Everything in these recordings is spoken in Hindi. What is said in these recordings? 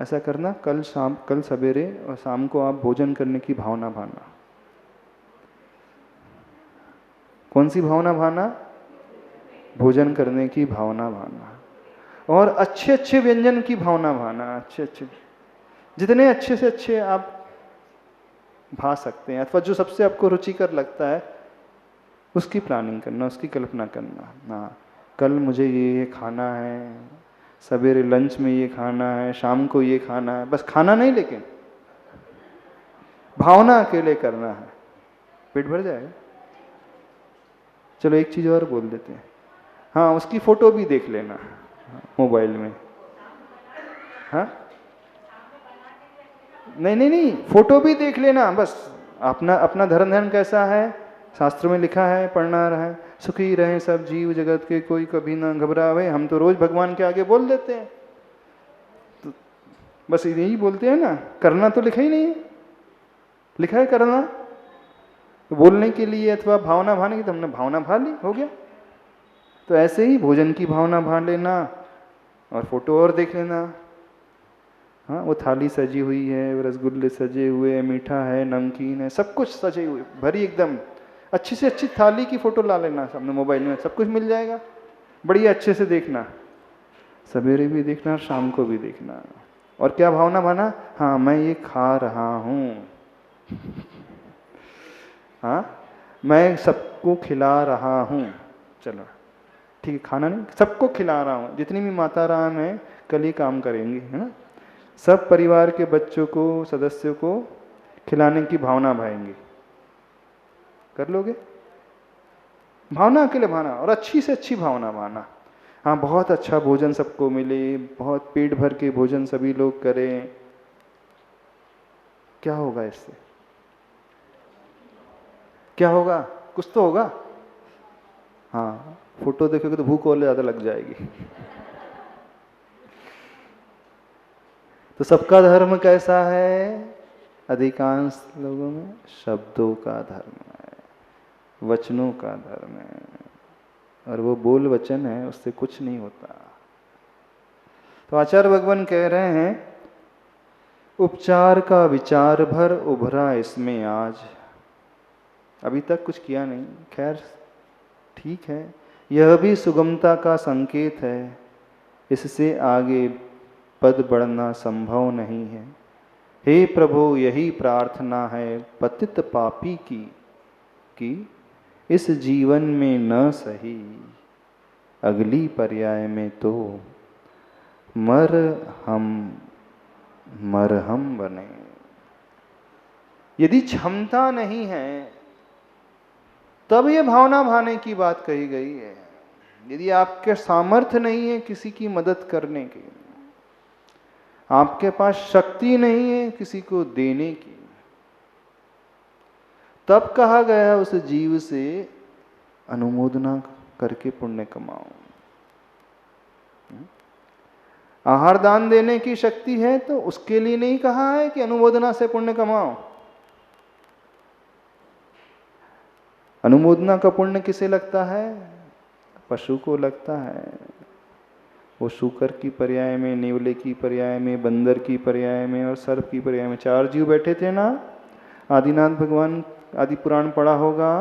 ऐसा करना, कल सवेरे और शाम को आप भोजन करने की भावना भाना। कौन सी भावना भाना? भोजन करने की भावना भाना। और अच्छे अच्छे व्यंजन की भावना भाना, अच्छे अच्छे, जितने अच्छे से अच्छे आप भा सकते हैं, अथवा जो सबसे आपको रुचिकर लगता है उसकी प्लानिंग करना, उसकी कल्पना करना। हाँ, कल मुझे ये खाना है, सवेरे लंच में ये खाना है, शाम को ये खाना है। बस खाना नहीं, लेकिन भावना अकेले करना है, पेट भर जाएगा। चलो एक चीज और बोल देते हैं, हाँ उसकी फोटो भी देख लेना मोबाइल में। हाँ नहीं नहीं नहीं, फोटो भी देख लेना। बस अपना अपना धर्म कैसा है, शास्त्र में लिखा है, पढ़ना रहा है, सुखी रहे सब जीव जगत के, कोई कभी ना घबरावे। हम तो रोज भगवान के आगे बोल देते हैं, तो बस यही बोलते हैं ना, करना तो लिखा ही नहीं है। लिखा है करना, तो बोलने के लिए अथवा भावना भाने की, तो हमने भावना भा ली, हो गया। तो ऐसे ही भोजन की भावना भा लेना और फोटो और देख लेना। हाँ, वो थाली सजी हुई है, रसगुल्ले सजे हुए हैं, मीठा है, नमकीन है, सब कुछ सजे हुए, भरी एकदम अच्छी से अच्छी थाली की फोटो ला लेना सामने, मोबाइल में सब कुछ मिल जाएगा। बढ़िया अच्छे से देखना, सवेरे भी देखना, शाम को भी देखना। और क्या भावना भाना? हाँ मैं ये खा रहा हूँ, हाँ मैं सबको खिला रहा हूँ। चलो ठीक है, खाना नहीं, सबको खिला रहा हूँ। जितनी भी माता राम है कल ही काम करेंगी, है ना। सब परिवार के बच्चों को, सदस्यों को खिलाने की भावना भाएंगे। कर लोगे? भावना अकेले भाना, और अच्छी से अच्छी भावना भाना। हाँ बहुत अच्छा भोजन सबको मिले, बहुत पेट भर के भोजन सभी लोग करें। क्या होगा इससे? क्या होगा? कुछ तो होगा। हाँ, फोटो देखोगे तो भूख और ज्यादा लग जाएगी। तो सबका धर्म कैसा है? अधिकांश लोगों में शब्दों का धर्म है, वचनों का धर्म है, और वो बोल वचन है, उससे कुछ नहीं होता। तो आचार्य भगवान कह रहे हैं, उपचार का विचार भर उभरा इसमें आज। अभी तक कुछ किया नहीं, खैर ठीक है, यह भी सुगमता का संकेत है। इससे आगे पद बढ़ना संभव नहीं है। हे प्रभु, यही प्रार्थना है पतित पापी की, कि इस जीवन में न सही, अगली पर्याय में तो मरहम बने। यदि क्षमता नहीं है तब ये भावना भाने की बात कही गई है। यदि आपके सामर्थ्य नहीं है किसी की मदद करने की, आपके पास शक्ति नहीं है किसी को देने की, तब कहा गया उस जीव से अनुमोदना करके पुण्य कमाओ। आहार दान देने की शक्ति है तो उसके लिए नहीं कहा है कि अनुमोदना से पुण्य कमाओ। अनुमोदना का पुण्य किसे लगता है? पशु को लगता है। वो शूकर की पर्याय में, नेवले की पर्याय में, बंदर की पर्याय में और सर्प की पर्याय में 4 जीव बैठे थे ना। आदिनाथ भगवान आदि पुराण पढ़ा होगा।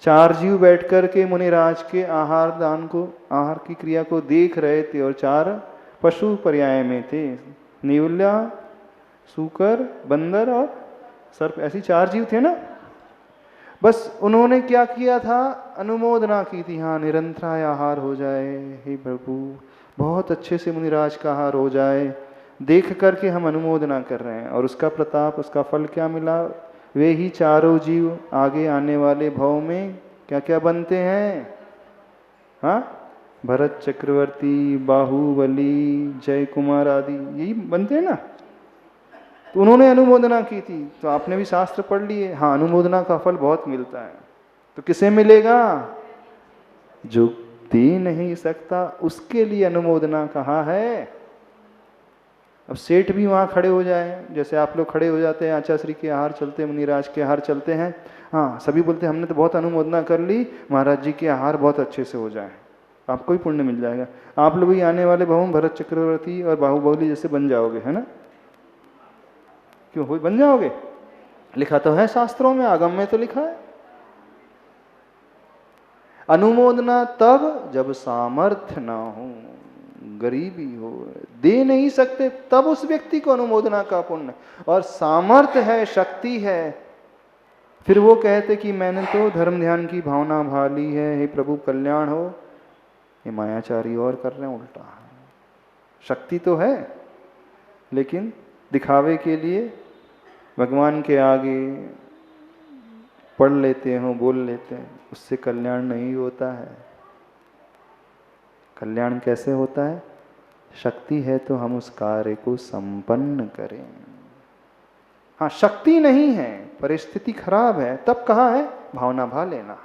4 जीव बैठ कर के मुनिराज के आहार दान को, आहार की क्रिया को देख रहे थे, और 4 पशु पर्याय में थे, नेवला, शूकर, बंदर और सर्प, ऐसी 4 जीव थे ना। बस उन्होंने क्या किया था? अनुमोदना की थी। हाँ, निरंतराय आहार हो जाए, हे प्रभु बहुत अच्छे से मुनिराज का आहार हो जाए, देख करके हम अनुमोदना कर रहे हैं। और उसका प्रताप, उसका फल क्या मिला? वे ही 4 जीव आगे आने वाले भव में क्या क्या बनते हैं? हाँ, भरत चक्रवर्ती, बाहुबली, जय कुमार आदि, यही बनते हैं ना। तो उन्होंने अनुमोदना की थी, तो आपने भी शास्त्र पढ़ लिए। हाँ, अनुमोदना का फल बहुत मिलता है। तो किसे मिलेगा? जो दे नहीं सकता उसके लिए अनुमोदना कहा है। अब सेठ भी वहां खड़े हो जाए, जैसे आप लोग खड़े हो जाते हैं, आचार्य के आहार चलते हैं, मुनिराज के आहार चलते हैं। हाँ, सभी बोलते हैं हमने तो बहुत अनुमोदना कर ली, महाराज जी के आहार बहुत अच्छे से हो जाए। आपको भी पुण्य मिल जाएगा। आप लोग भी आने वाले बहु भरत चक्रवर्ती और बाहुबली जैसे बन जाओगे, है ना? क्यों हो बन जाओगे? लिखा तो है शास्त्रों में, आगम में तो लिखा है। अनुमोदना तब जब सामर्थ्य ना हो, गरीबी हो, दे नहीं सकते, तब उस व्यक्ति को अनुमोदना का पुण्य। और सामर्थ्य है, शक्ति है, फिर वो कहते कि मैंने तो धर्म ध्यान की भावना भाली है, हे प्रभु कल्याण हो, ये मायाचारी और कर रहे हैं उल्टा। शक्ति तो है, लेकिन दिखावे के लिए भगवान के आगे पढ़ लेते हैं, बोल लेते हैं, उससे कल्याण नहीं होता है। कल्याण कैसे होता है? शक्ति है तो हम उस कार्य को संपन्न करें। हाँ, शक्ति नहीं है, परिस्थिति खराब है, तब कहाँ है? भावना भा लेना।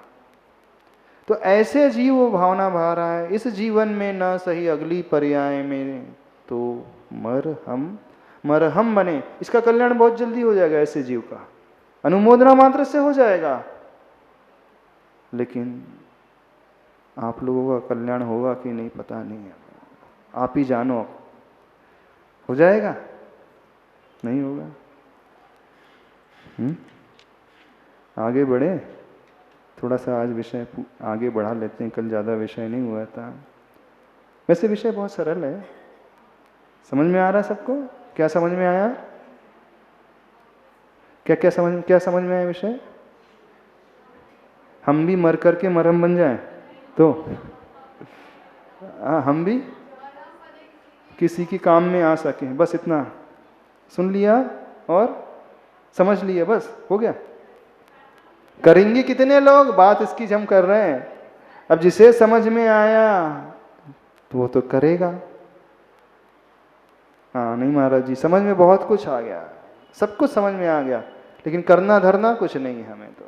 तो ऐसे जीव वो भावना भा रहा है, इस जीवन में न सही अगली पर्याय में तो मरहम बने, इसका कल्याण बहुत जल्दी हो जाएगा। ऐसे जीव का अनुमोदना मात्र से हो जाएगा। लेकिन आप लोगों का कल्याण होगा कि नहीं पता नहीं है, आप ही जानो। हो जाएगा? नहीं होगा। आगे बढ़े, थोड़ा सा आज विषय आगे बढ़ा लेते हैं, कल ज़्यादा विषय नहीं हुआ था। वैसे विषय बहुत सरल है, समझ में आ रहा है सबको? क्या समझ में आया? क्या समझ में आया विषय? हम भी मर करके मरहम बन जाएं तो हम भी किसी की काम में आ सकें, बस इतना सुन लिया और समझ लिया, बस हो गया। करेंगे कितने लोग? बात इसकी हम कर रहे हैं। अब जिसे समझ में आया तो वो तो करेगा। हाँ नहीं महाराज जी, समझ में बहुत कुछ आ गया, सब कुछ समझ में आ गया, लेकिन करना धरना कुछ नहीं है हमें तो।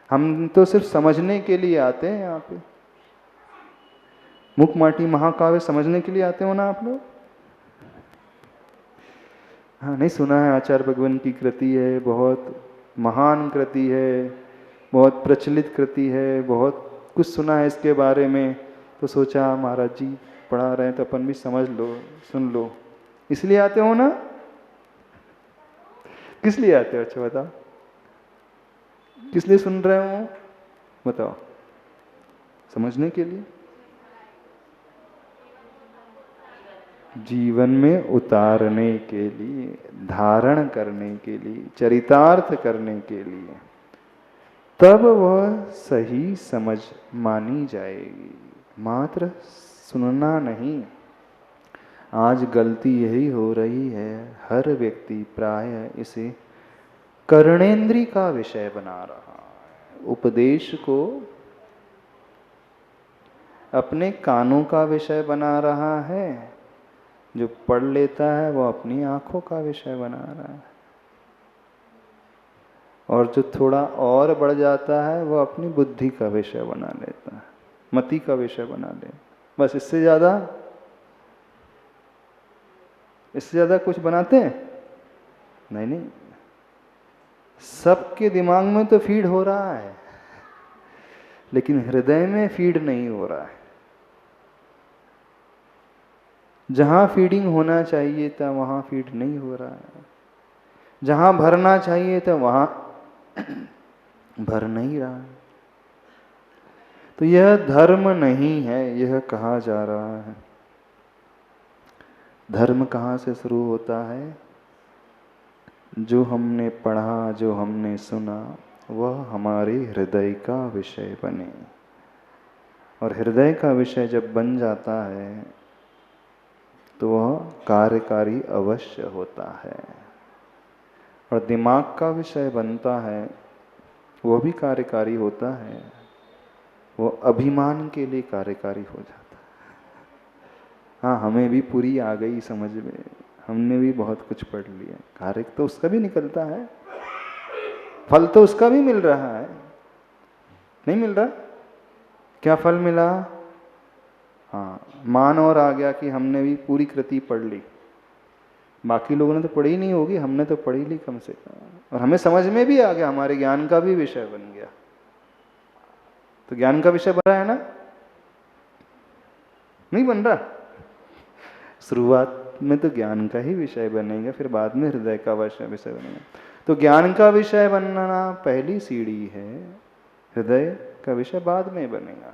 हम तो सिर्फ समझने के लिए आते हैं यहाँ पे। मुकमाटी महाकाव्य समझने के लिए आते हो ना आप लोग? हाँ, नहीं सुना है? आचार्य भगवान की कृति है, बहुत महान कृति है, बहुत प्रचलित कृति है, बहुत कुछ सुना है इसके बारे में, तो सोचा महाराज जी पढ़ा रहे हैं तो अपन भी समझ लो, सुन लो, इसलिए आते हो ना? किस लिए आते हो? अच्छा बताओ, किस लिए सुन रहे हो? बताओ। समझने के लिए, जीवन में उतारने के लिए, धारण करने के लिए, चरितार्थ करने के लिए, तब वह सही समझ मानी जाएगी, मात्र सुनना नहीं। आज गलती यही हो रही है, हर व्यक्ति प्राय इसे कर्णेंद्री का विषय बना रहा है, उपदेश को अपने कानों का विषय बना रहा है, जो पढ़ लेता है वो अपनी आंखों का विषय बना रहा है, और जो थोड़ा और बढ़ जाता है वो अपनी बुद्धि का विषय बना लेता है, मति का विषय बना ले। बस इससे ज़्यादा कुछ बनाते हैं? नहीं, सबके दिमाग में तो फीड हो रहा है, लेकिन हृदय में फीड नहीं हो रहा है। जहाँ फीडिंग होना चाहिए था वहाँ फीड नहीं हो रहा है, जहाँ भरना चाहिए था वहाँ भर नहीं रहा है। तो यह धर्म नहीं है, यह कहा जा रहा है। धर्म कहाँ से शुरू होता है? जो हमने पढ़ा, जो हमने सुना, वह हमारे हृदय का विषय बने, और हृदय का विषय जब बन जाता है तो वह कार्यकारी अवश्य होता है, और दिमाग का विषय बनता है वो भी कार्यकारी होता है, वो अभिमान के लिए कार्यकारी हो जाता है। हाँ, हमें भी पूरी आ गई समझ में, हमने भी बहुत कुछ पढ़ लिया, कार्य तो उसका भी निकलता है, फल तो उसका भी मिल रहा है। नहीं मिल रहा? क्या फल मिला? हाँ, मान और आ गया कि हमने भी पूरी कृति पढ़ ली। बाकी लोगों ने तो पढ़ी नहीं होगी, हमने तो पढ़ी ली कम से कम, और हमें समझ में भी आ गया, हमारे ज्ञान का भी विषय बन गया। तो ज्ञान का विषय बना है ना? नहीं बन रहा। शुरुआत में तो ज्ञान का ही विषय बनेगा, फिर बाद में हृदय का विषय बनेगा। तो ज्ञान का विषय बनना पहली सीढ़ी है, हृदय का विषय बाद में बनेगा।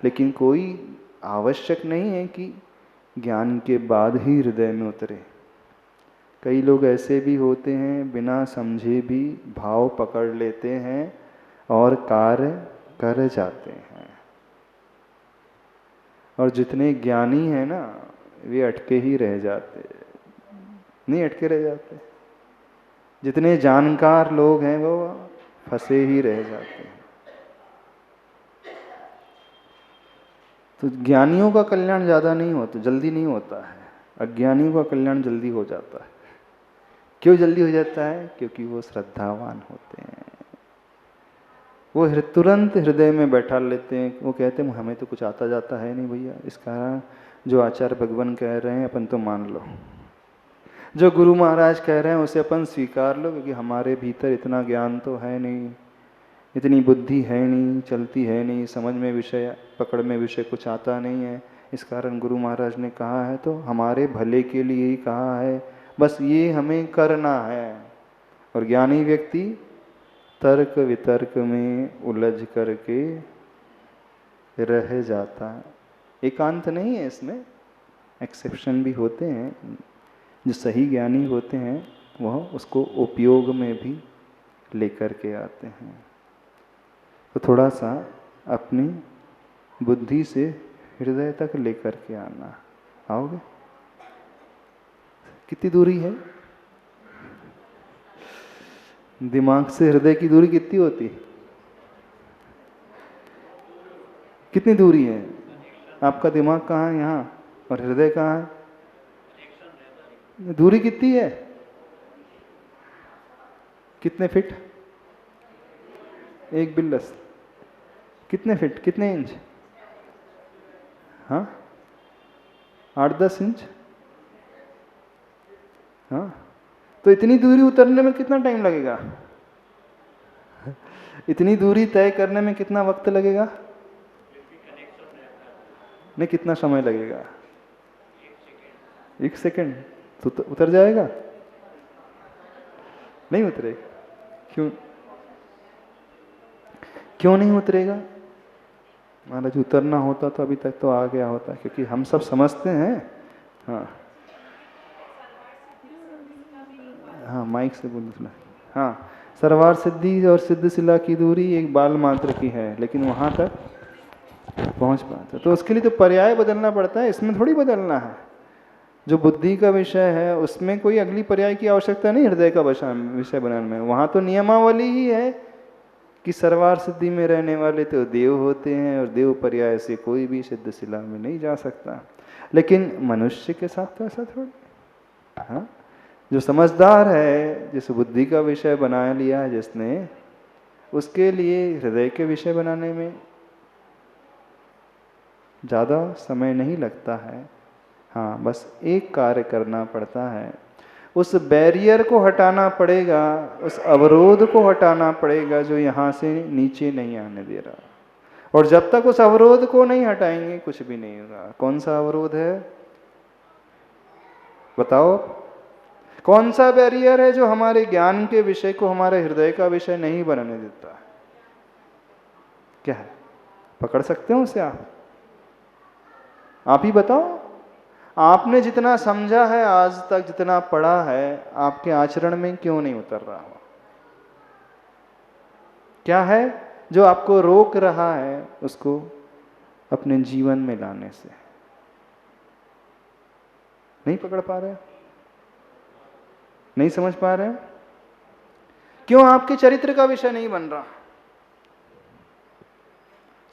लेकिन कोई आवश्यक नहीं है कि ज्ञान के बाद ही हृदय में उतरे। कई लोग ऐसे भी होते हैं, बिना समझे भी भाव पकड़ लेते हैं और कार्य कर जाते हैं। और जितने ज्ञानी हैं ना, वे अटके ही रह जाते, नहीं अटके रह जाते। जितने जानकार लोग हैं वो फंसे ही रह जाते हैं। तो ज्ञानियों का कल्याण ज़्यादा नहीं होता, जल्दी नहीं होता है। अज्ञानियों का कल्याण जल्दी हो जाता है। क्यों जल्दी हो जाता है? क्योंकि वो श्रद्धावान होते हैं। वो तुरंत हृदय में बैठा लेते हैं। वो कहते हैं हमें तो कुछ आता जाता है नहीं भैया, इस कारण जो आचार्य भगवान कह रहे हैं अपन तो मान लो, जो गुरु महाराज कह रहे हैं उसे अपन स्वीकार लो, क्योंकि हमारे भीतर इतना ज्ञान तो है नहीं, इतनी बुद्धि है नहीं, चलती है नहीं, समझ में विषय, पकड़ में विषय कुछ आता नहीं है। इस कारण गुरु महाराज ने कहा है तो हमारे भले के लिए ही कहा है, बस ये हमें करना है। और ज्ञानी व्यक्ति तर्क वितर्क में उलझ करके रह जाता है। एकांत नहीं है इसमें, एक्सेप्शन भी होते हैं। जो सही ज्ञानी होते हैं वह उसको उपयोग में भी लेकर के आते हैं। तो थोड़ा सा अपनी बुद्धि से हृदय तक लेकर के आना। आओगे? कितनी दूरी है? दिमाग से हृदय की दूरी कितनी होती है? कितनी दूरी है? आपका दिमाग कहाँ है? यहाँ। और हृदय कहाँ है? दूरी कितनी है? कितने फीट? एक बिल्लस। कितने फीट, कितने इंच? हाँ, 8-10 इंच। हाँ, तो इतनी दूरी उतरने में कितना टाइम लगेगा? इतनी दूरी तय करने में कितना वक्त लगेगा? नहीं, कितना समय लगेगा? 1 सेकेंड तो उतर जाएगा? नहीं उतरेगा। क्यों? क्यों नहीं उतरेगा? महाराज उतरना होता तो अभी तक तो आ गया होता, क्योंकि हम सब समझते हैं। हाँ हाँ, माइक से बोल सुना। हाँ, सर्वार सिद्धि और सिद्धशिला की दूरी एक बाल मात्र की है, लेकिन वहाँ तक पहुँच पाता। तो उसके लिए तो पर्याय बदलना पड़ता है, इसमें थोड़ी बदलना है। जो बुद्धि का विषय है उसमें कोई अगली पर्याय की आवश्यकता नहीं। हृदय का विषय बनाने में वहाँ तो नियमावली ही है कि सर्वार सिद्धि में रहने वाले तो देव होते हैं, और देव पर्याय से कोई भी सिद्धशिला में नहीं जा सकता। लेकिन मनुष्य के साथ तो ऐसा थोड़ी। हाँ, जो समझदार है, जिस बुद्धि का विषय बना लिया है जिसने, उसके लिए हृदय के विषय बनाने में ज़्यादा समय नहीं लगता है। हाँ, बस एक कार्य करना पड़ता है, उस बैरियर को हटाना पड़ेगा, उस अवरोध को हटाना पड़ेगा जो यहाँ से नीचे नहीं आने दे रहा। और जब तक उस अवरोध को नहीं हटाएंगे कुछ भी नहीं होगा। कौन सा अवरोध है बताओ? कौन सा बैरियर है जो हमारे ज्ञान के विषय को हमारे हृदय का विषय नहीं बनने देता? क्या है? पकड़ सकते हो उसे आप ही बताओ। आपने जितना समझा है आज तक, जितना पढ़ा है, आपके आचरण में क्यों नहीं उतर रहा हो? क्या है जो आपको रोक रहा है उसको अपने जीवन में लाने से? नहीं पकड़ पा रहे? नहीं समझ पा रहे? क्यों आपके चरित्र का विषय नहीं बन रहा?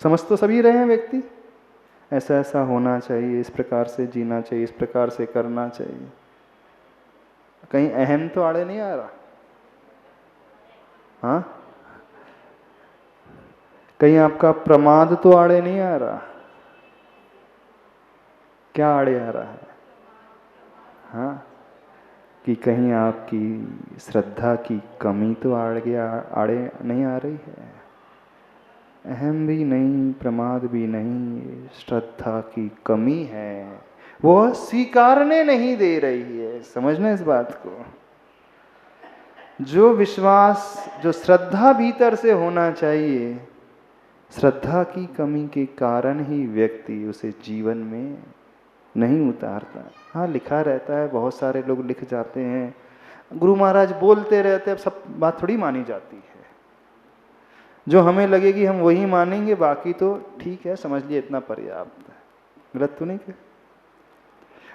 समझ तो सभी रहे हैं व्यक्ति, ऐसा ऐसा होना चाहिए, इस प्रकार से जीना चाहिए, इस प्रकार से करना चाहिए। कहीं अहम तो आड़े नहीं आ रहा? हाँ, कहीं आपका प्रमाद तो आड़े नहीं आ रहा? क्या आड़े आ रहा है? हाँ, कि कहीं आपकी श्रद्धा की कमी तो आड़े नहीं आ रही है? अहम भी नहीं, प्रमाद भी नहीं, ये श्रद्धा की कमी है, वो स्वीकारने नहीं दे रही है। समझना इस बात को। जो विश्वास, जो श्रद्धा भीतर से होना चाहिए, श्रद्धा की कमी के कारण ही व्यक्ति उसे जीवन में नहीं उतारता। हाँ, लिखा रहता है, बहुत सारे लोग लिख जाते हैं, गुरु महाराज बोलते रहते हैं, अब सब बात थोड़ी मानी जाती है। जो हमें लगेगी हम वही मानेंगे, बाकी तो ठीक है, समझ लिए इतना पर्याप्त है। गलत तो नहीं क्या?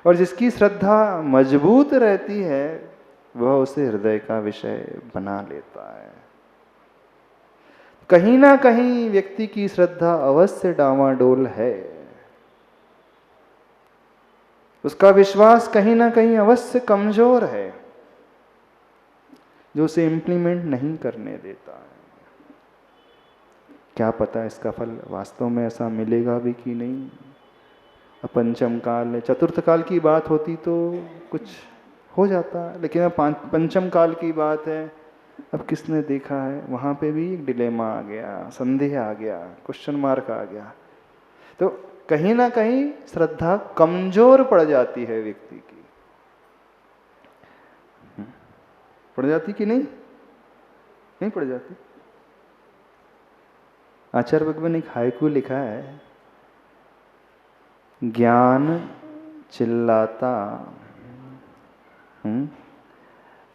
और जिसकी श्रद्धा मजबूत रहती है वह उसे हृदय का विषय बना लेता है। कहीं ना कहीं व्यक्ति की श्रद्धा अवश्य डावाडोल है, उसका विश्वास कहीं ना कहीं अवश्य कमजोर है, जो उसे इम्प्लीमेंट नहीं करने देता है। क्या पता इसका फल वास्तव में ऐसा मिलेगा भी कि नहीं। पंचम काल, चतुर्थ काल की बात होती तो कुछ हो जाता, लेकिन अब पंचम काल की बात है, अब किसने देखा है, वहाँ पे भी एक डिलेमा आ गया, संदेह आ गया, क्वेश्चन मार्क आ गया। तो कहीं ना कहीं श्रद्धा कमजोर पड़ जाती है व्यक्ति की। पड़ जाती कि नहीं? नहीं पड़ जाती। आचार्य भगवान ने एक हाइकू लिखा है, ज्ञान चिल्लाता,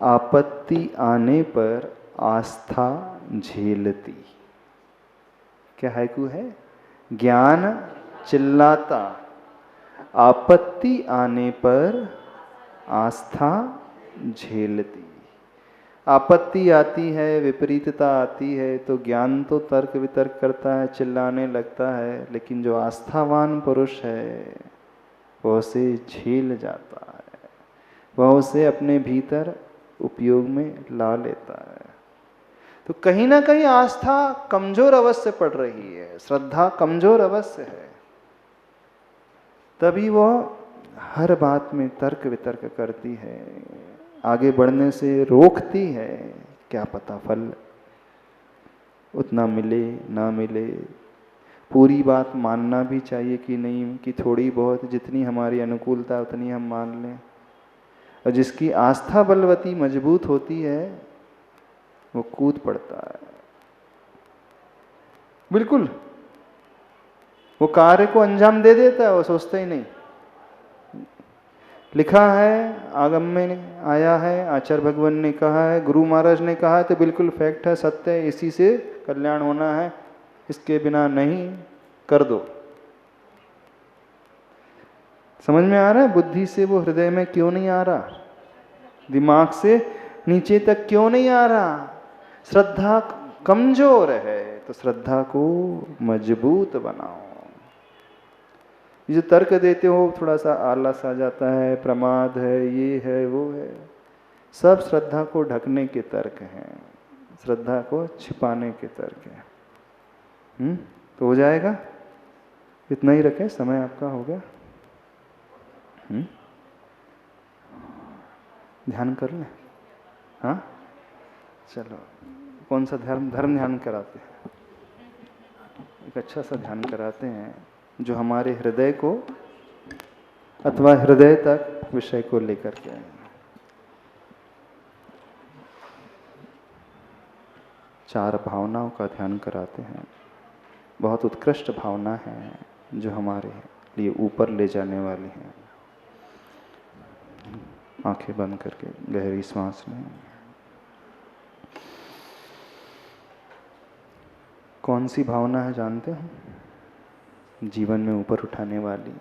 आपत्ति आने पर आस्था झेलती। क्या हाइकू है? ज्ञान चिल्लाता, आपत्ति आने पर आस्था झेलती। आपत्ति आती है, विपरीतता आती है, तो ज्ञान तो तर्क वितर्क करता है, चिल्लाने लगता है, लेकिन जो आस्थावान पुरुष है वह उसे झेल जाता है, वह उसे अपने भीतर उपयोग में ला लेता है। तो कहीं ना कहीं आस्था कमजोर अवश्य पड़ रही है, श्रद्धा कमजोर अवश्य है, तभी वह हर बात में तर्क वितर्क करती है, आगे बढ़ने से रोकती है। क्या पता फल उतना मिले ना मिले, पूरी बात मानना भी चाहिए कि नहीं, कि थोड़ी बहुत जितनी हमारी अनुकूलता उतनी हम मान लें। और जिसकी आस्था बलवती मजबूत होती है वो कूद पड़ता है, बिल्कुल वो कार्य को अंजाम दे देता है, वो सोचता ही नहीं। लिखा है, आगम में आया है, आचार्य भगवान ने कहा है, गुरु महाराज ने कहा है, तो बिल्कुल फैक्ट है, सत्य है, इसी से कल्याण होना है, इसके बिना नहीं, कर दो। समझ में आ रहा है बुद्धि से वो हृदय में क्यों नहीं आ रहा, दिमाग से नीचे तक क्यों नहीं आ रहा? श्रद्धा कमजोर है, तो श्रद्धा को मजबूत बनाओ। ये जो तर्क देते हो, थोड़ा सा आलस आ जाता है, प्रमाद है, ये है वो है, सब श्रद्धा को ढकने के तर्क हैं, श्रद्धा को छिपाने के तर्क हैं। तो हो जाएगा, इतना ही रखें, समय आपका हो गया। ध्यान कर लें। हाँ चलो, कौन सा धर्म ध्यान कराते हैं? एक अच्छा सा ध्यान कराते हैं जो हमारे हृदय को अथवा हृदय तक विषय को लेकर के आए। चार भावनाओं का ध्यान कराते हैं, बहुत उत्कृष्ट भावना है जो हमारे लिए ऊपर ले जाने वाली है। आंखें बंद करके गहरी सांस लें। कौन सी भावना है जानते हो? जीवन में ऊपर उठाने वाली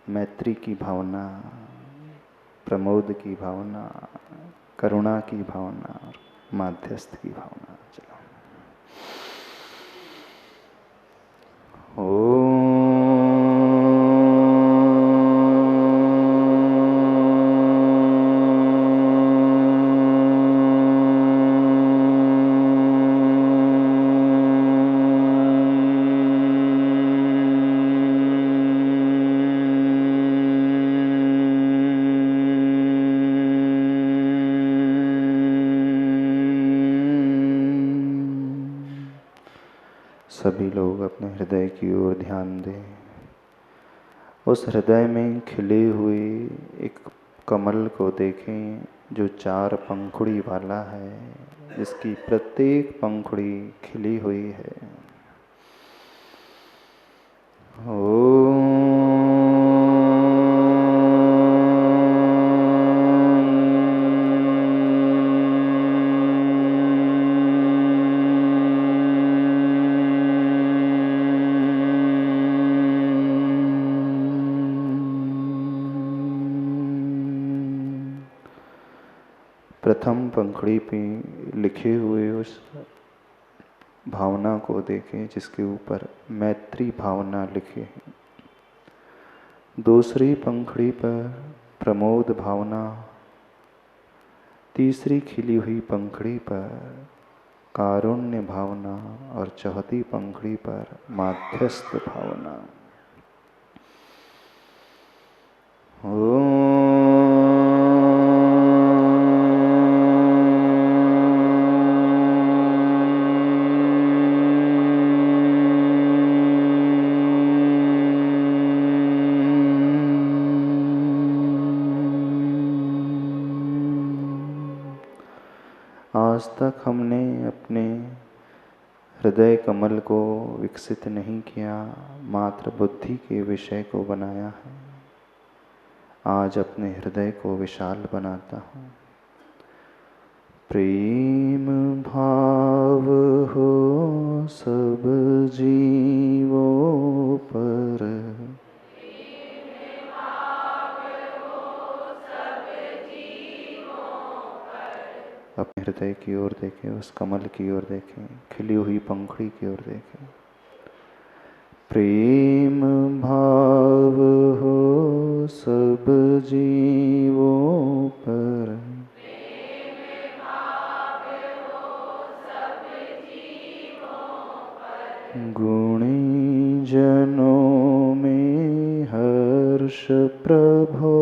मैत्री की भावना, प्रमोद की भावना, करुणा की भावना और माध्यस्थ की भावना। चलो, सभी लोग अपने हृदय की ओर ध्यान दें। उस हृदय में खिले हुए एक कमल को देखें जो 4 पंखुड़ी वाला है, जिसकी प्रत्येक पंखुड़ी खिली हुई है। प्रथम पंखुड़ी पे लिखे हुए उस भावना को देखें जिसके ऊपर मैत्री भावना लिखे है। दूसरी पंखुड़ी पर प्रमोद भावना, तीसरी खिली हुई पंखुड़ी पर कारुण्य भावना और चौथी पंखुड़ी पर माध्यस्थ भावना। आज तक हमने अपने हृदय कमल को विकसित नहीं किया, मात्र बुद्धि के विषय को बनाया है। आज अपने हृदय को विशाल बनाता हूँ। प्रेम भाव हो सब जीवों पर, अपने हृदय की ओर देखें, उस कमल की ओर देखें, खिली हुई पंखुड़ी की ओर देखें। प्रेम भाव हो सब जीवों पर, गुणी जनों में हर्ष प्रभो,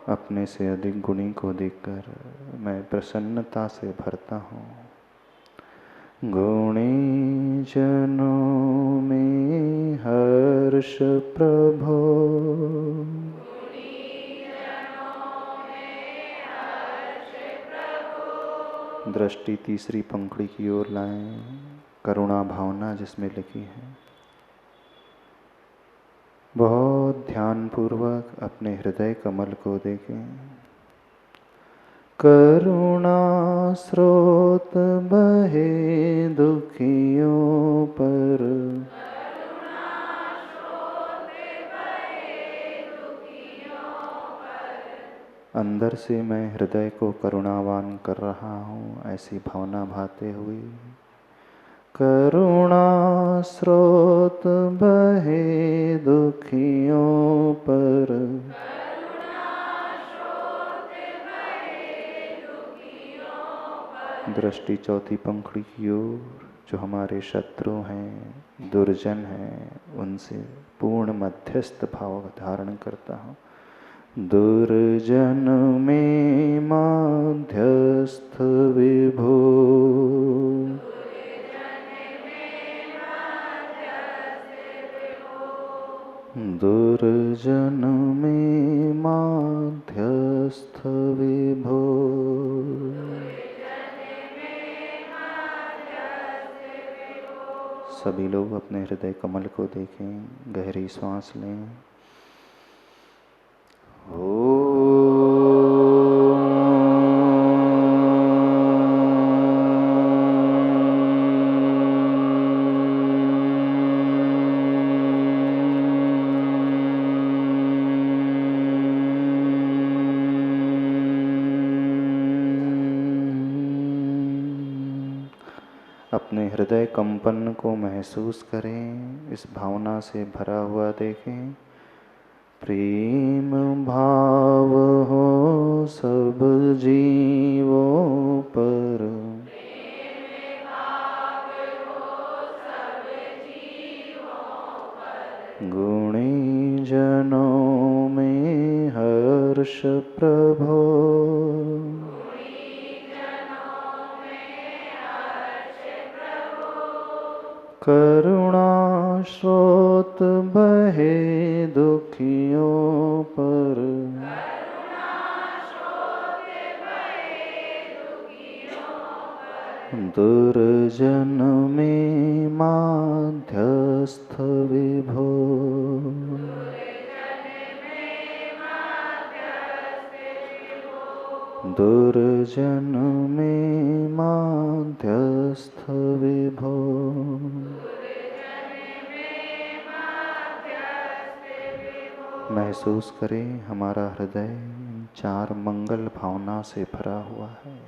अपने से अधिक गुणी को देखकर मैं प्रसन्नता से भरता हूँ। गुणी जनों में हर्ष प्रभो, दृष्टि तीसरी पंखुड़ी की ओर लाएं, करुणा भावना जिसमें लिखी है। बहुत ध्यानपूर्वक अपने हृदय कमल को देखें। करुणा स्रोत बहे दुखियों पर, अंदर से मैं हृदय को करुणावान कर रहा हूँ, ऐसी भावना भाते हुए। करुणा स्रोत बहे दुखियों पर, दृष्टि चौथी पंखुड़ी की ओर, जो हमारे शत्रु हैं, दुर्जन हैं, उनसे पूर्ण मध्यस्थ भाव धारण करता हूँ। दुर्जन में मध्यस्थ विभो, दुर्जन में मध्यस्थ विभो। सभी लोग अपने हृदय कमल को देखें, गहरी सांस लें। अपने हृदय कंपन को महसूस करें, इस भावना से भरा हुआ देखें। प्रेम भाव हो सब जीवों पर, गुणी जनों में हर्ष प्रभो, करुणा स्रोत बहे दुखियों पर, दुर्जन में माध्यस्थ विभो। दुर्जन में माध्यस्थ विभो। महसूस करें हमारा हृदय चार मंगल भावना से भरा हुआ है।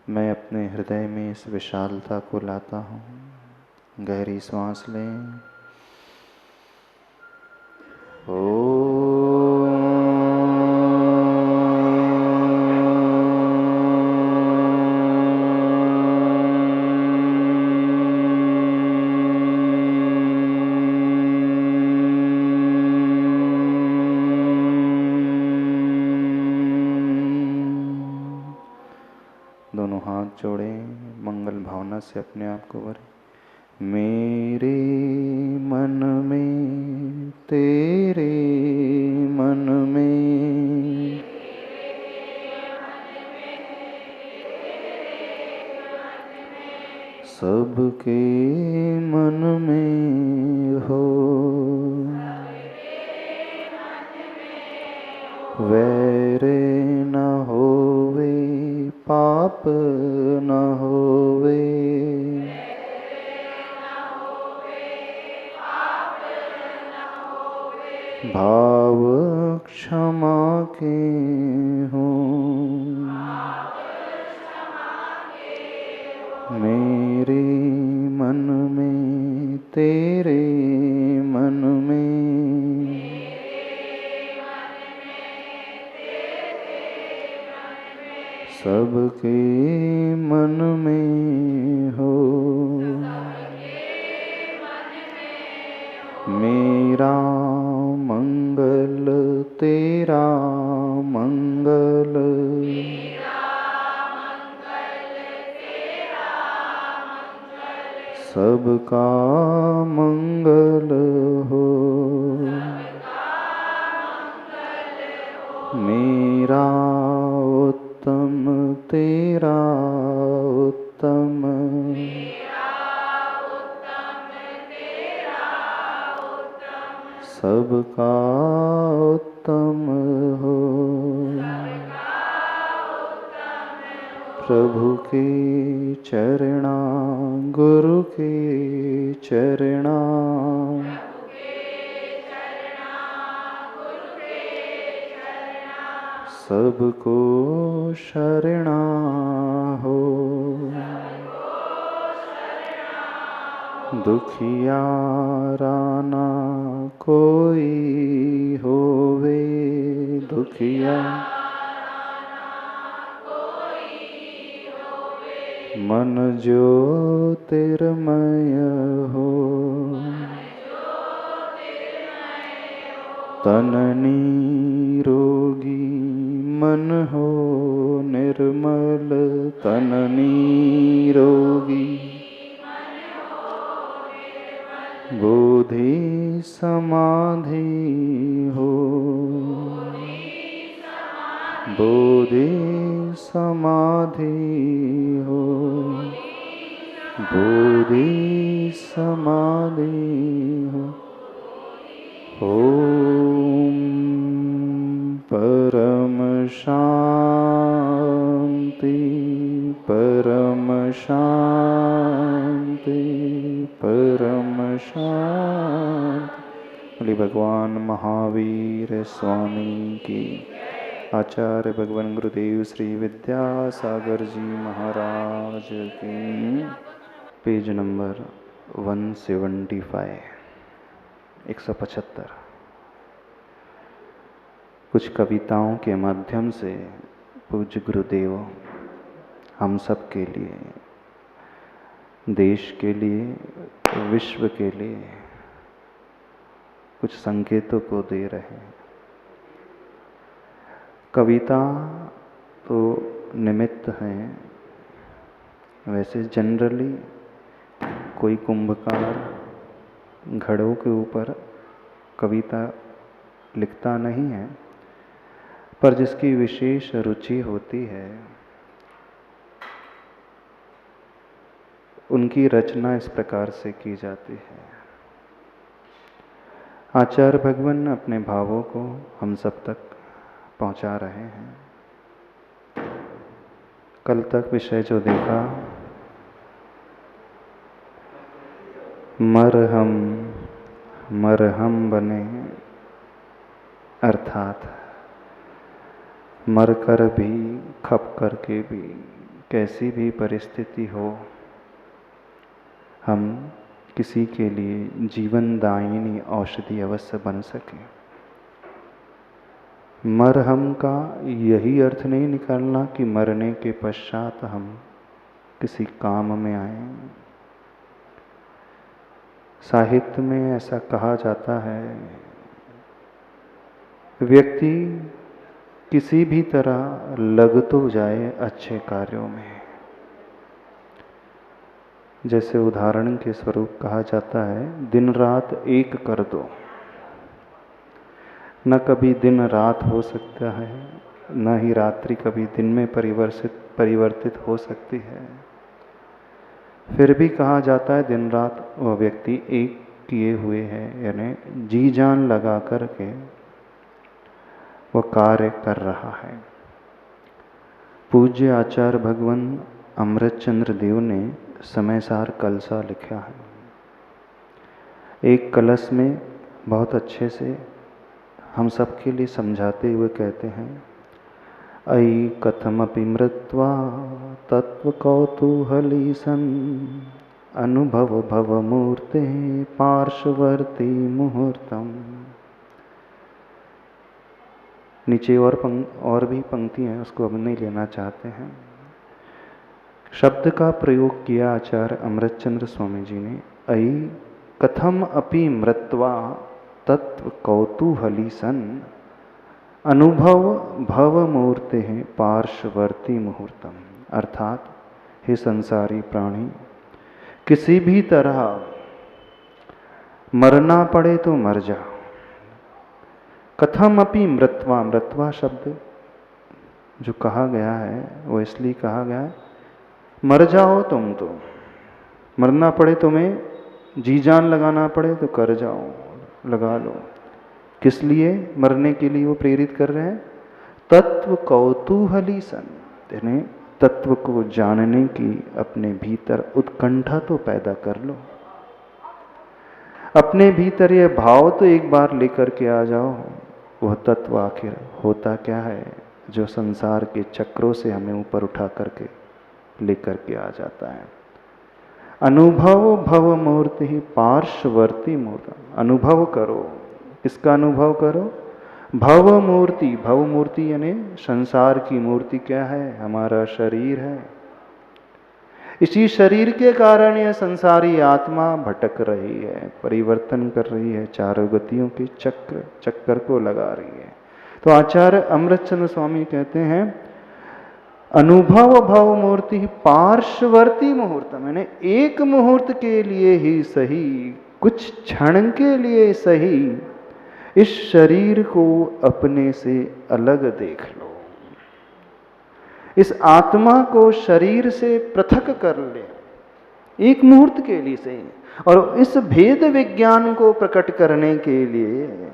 मैं अपने हृदय में इस विशालता को लाता हूँ। गहरी सांस लें। दोनों हाथ जोड़ें, मंगल भावना से अपने आप को भरें। मेरे मन में, तेरे मन में, सबके मन में हो। वैरे न होवे, पाप न होवे, भाव क्षमा के हों। मेरे मन में, तेरे मन में, सबके मन में हो। मेरा मंगल तेरा मंगल, सबका मंगल हो। मेरा उत्तम तेरा उत्तम, सबका उत्तम हो। प्रभु के चरणा, गुरु के चरणा, सबको शरणा हो। दुखियारा ना कोई होवे, दुखिया मन ज्योतिर्मय हो। तन निरोगी मन हो निर्मल, तन निरोगी बोधि समाधि हो। बोधि समाधि हो। बोधि समाधि हो। ओम परम शांति, परम शांति, परम शांति। बोले भगवान महावीर स्वामी की, आचार्य भगवान गुरुदेव श्री विद्यासागर जी महाराज की। Page number 175, 175। कुछ कविताओं के माध्यम से पूज्य गुरुदेव हम सब के लिए, देश के लिए, विश्व के लिए कुछ संकेतों को दे रहे हैं। कविता तो निमित्त हैं, वैसे जनरली कोई कुंभकार घड़ों के ऊपर कविता लिखता नहीं है, पर जिसकी विशेष रुचि होती है उनकी रचना इस प्रकार से की जाती है। आचार्य भगवान अपने भावों को हम सब तक पहुंचा रहे हैं। कल तक विषय जो देखा, मरहम बने, अर्थात मर कर भी, खप कर के भी, कैसी भी परिस्थिति हो, हम किसी के लिए जीवनदायिनी औषधि अवश्य बन सके। मरहम का यही अर्थ नहीं निकालना कि मरने के पश्चात हम किसी काम में आए। साहित्य में ऐसा कहा जाता है, व्यक्ति किसी भी तरह लग तो जाए अच्छे कार्यों में। जैसे उदाहरण के स्वरूप कहा जाता है, दिन रात एक कर दो। न कभी दिन रात हो सकता है, न ही रात्रि कभी दिन में परिवर्तित हो सकती है। फिर भी कहा जाता है दिन रात वह व्यक्ति एक किए हुए है, यानी जी जान लगा करके वह कार्य कर रहा है। पूज्य आचार्य भगवान अमृतचंद्र देव ने समयसार कलसा लिखा है। एक कलश में बहुत अच्छे से हम सबके लिए समझाते हुए कहते हैं, अयि कथमपि मृत्वा तत्व कौतूहली सन् अनुभव भव मूर्ते पार्श्ववर्ती मुहूर्तम। नीचे और भी पंक्ति हैं, उसको अब नहीं लेना चाहते हैं। शब्द का प्रयोग किया आचार्य अमृतचंद्र स्वामी जी ने, अयि कथम अपि मृत्वा तत्व कौतूहली सन अनुभव भव मूर्ते हैं पार्श्ववर्ती मुहूर्तम। अर्थात हे संसारी प्राणी, किसी भी तरह मरना पड़े तो मर जा। कथम अपि मृत्वा, मृत्वा शब्द जो कहा गया है वो इसलिए कहा गया है, मर जाओ तुम तो, मरना पड़े तुम्हें, जी जान लगाना पड़े तो कर जाओ, लगा लो। किस लिए मरने के लिए वो प्रेरित कर रहे हैं? तत्व कौतूहली सन, यानी तत्व को जानने की अपने भीतर उत्कंठा तो पैदा कर लो। अपने भीतर ये भाव तो एक बार लेकर के आ जाओ, वह तत्व आखिर होता क्या है जो संसार के चक्रों से हमें ऊपर उठा करके लेकर के आ जाता है। अनुभव भव मूर्ति ही पार्श्ववर्ती मूर्ति। अनुभव करो, किसका अनुभव करो? भव मूर्ति। भव मूर्ति यानी संसार की मूर्ति क्या है? हमारा शरीर है। इसी शरीर के कारण यह संसारी आत्मा भटक रही है, परिवर्तन कर रही है, चारों गतियों के चक्कर को लगा रही है। तो आचार्य अमृतचंद्र स्वामी कहते हैं, अनुभव भव मूर्ति पार्श्ववर्ती मुहूर्त, मैंने एक मुहूर्त के लिए ही सही, कुछ क्षण के लिए सही, इस शरीर को अपने से अलग देख लो, इस आत्मा को शरीर से पृथक कर ले, एक मुहूर्त के लिए से। और इस भेद विज्ञान को प्रकट करने के लिए,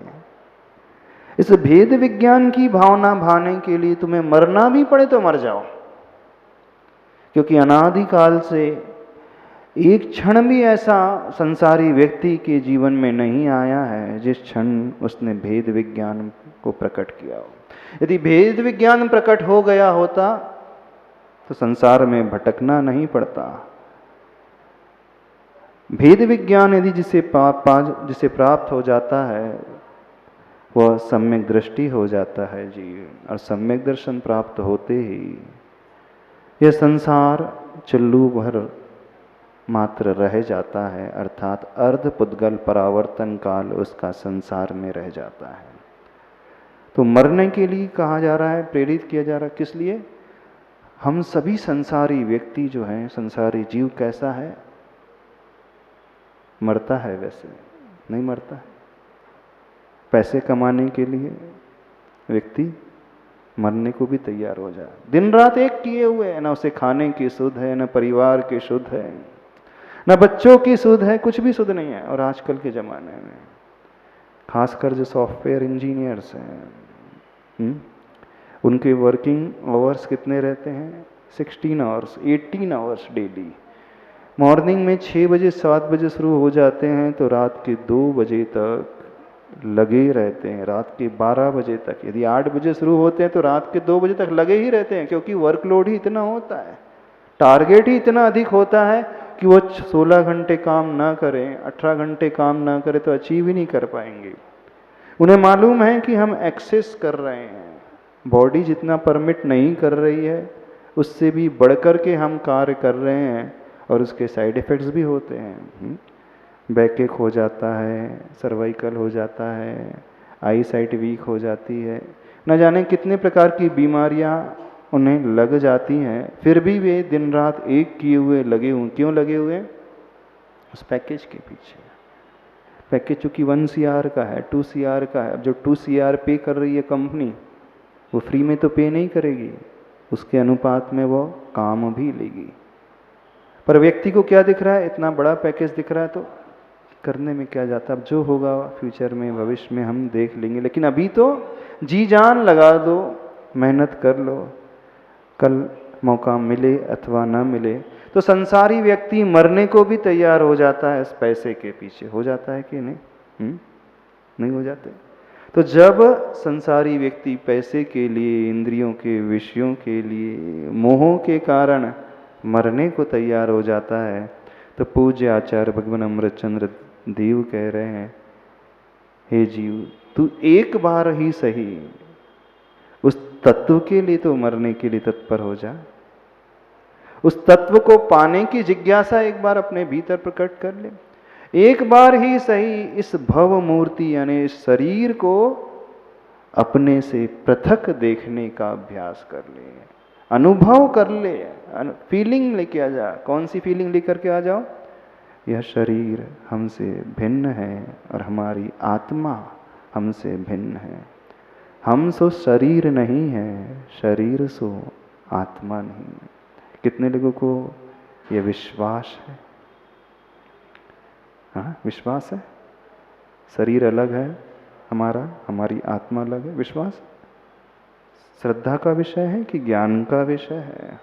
इस भेद विज्ञान की भावना भाने के लिए तुम्हें मरना भी पड़े तो मर जाओ, क्योंकि अनादिकाल से एक क्षण भी ऐसा संसारी व्यक्ति के जीवन में नहीं आया है जिस क्षण उसने भेद विज्ञान को प्रकट किया हो। यदि भेद विज्ञान प्रकट हो गया होता तो संसार में भटकना नहीं पड़ता। भेद विज्ञान यदि जिसे प्राप्त हो जाता है वह सम्यक दृष्टि हो जाता है जी, और सम्यक दर्शन प्राप्त होते ही यह संसार चुल्लू भर मात्र रह जाता है, अर्थात अर्ध पुद्गल परावर्तन काल उसका संसार में रह जाता है। तो मरने के लिए कहा जा रहा है, प्रेरित किया जा रहा है, किस लिए? हम सभी संसारी व्यक्ति जो हैं, संसारी जीव कैसा है? मरता है वैसे नहीं मरता है। पैसे कमाने के लिए व्यक्ति मरने को भी तैयार हो जाए। दिन रात एक किए हुए है, ना उसे खाने की सुध है, ना परिवार की सुध है, ना बच्चों की सुध है, कुछ भी सुध नहीं है। और आजकल के ज़माने में खासकर जो सॉफ्टवेयर इंजीनियर्स हैं, उनके वर्किंग आवर्स कितने रहते हैं? 16 आवर्स, 18 आवर्स डेली। मॉर्निंग में 6 बजे 7 बजे शुरू हो जाते हैं तो रात के 2 बजे तक लगे रहते हैं, रात के 12 बजे तक। यदि 8 बजे शुरू होते हैं तो रात के 2 बजे तक लगे ही रहते हैं, क्योंकि वर्कलोड ही इतना होता है, टारगेट ही इतना अधिक होता है कि वो 16 घंटे काम ना करें, 18 घंटे काम ना करें तो अचीव ही नहीं कर पाएंगे। उन्हें मालूम है कि हम एक्सेस कर रहे हैं, बॉडी जितना परमिट नहीं कर रही है उससे भी बढ़कर के हम कार्य कर रहे हैं, और उसके साइड इफ़ेक्ट्स भी होते हैं। बैकएक हो जाता है, सर्वाइकल हो जाता है, आई साइट वीक हो जाती है, न जाने कितने प्रकार की बीमारियां उन्हें लग जाती हैं। फिर भी वे दिन रात एक किए हुए लगे हुए। क्यों लगे हुए? उस पैकेज के पीछे। पैकेज चूँकि 1 CR का है, 2 CR का है। अब जो 2 CR पे कर रही है कंपनी, वो फ्री में तो पे नहीं करेगी, उसके अनुपात में वो काम भी लेगी। पर व्यक्ति को क्या दिख रहा है? इतना बड़ा पैकेज दिख रहा है तो करने में क्या जाता है? अब जो होगा फ्यूचर में, भविष्य में हम देख लेंगे, लेकिन अभी तो जी जान लगा दो, मेहनत कर लो, कल मौका मिले अथवा ना मिले। तो संसारी व्यक्ति मरने को भी तैयार हो जाता है इस पैसे के पीछे। हो जाता है कि नहीं? नहीं हो जाते? तो जब संसारी व्यक्ति पैसे के लिए, इंद्रियों के विषयों के लिए, मोहों के कारण मरने को तैयार हो जाता है, तो पूज्य आचार्य भगवान अमृतचंद्र देव कह रहे हैं, हे जीव, तू एक बार ही सही उस तत्व के लिए तो मरने के लिए तत्पर हो जा। उस तत्व को पाने की जिज्ञासा एक बार अपने भीतर प्रकट कर ले। एक बार ही सही इस भव मूर्ति यानी इस शरीर को अपने से पृथक देखने का अभ्यास कर ले, अनुभव कर ले, फीलिंग लेके आ जा। कौन सी फीलिंग लेकर के आ जाओ? यह शरीर हमसे भिन्न है और हमारी आत्मा हमसे भिन्न है। हम सो शरीर नहीं है, शरीर सो आत्मा नहीं। कितने लोगों को यह विश्वास है? हाँ, विश्वास है। शरीर अलग है हमारा, हमारी आत्मा अलग है। विश्वास श्रद्धा का विषय है कि ज्ञान का विषय है?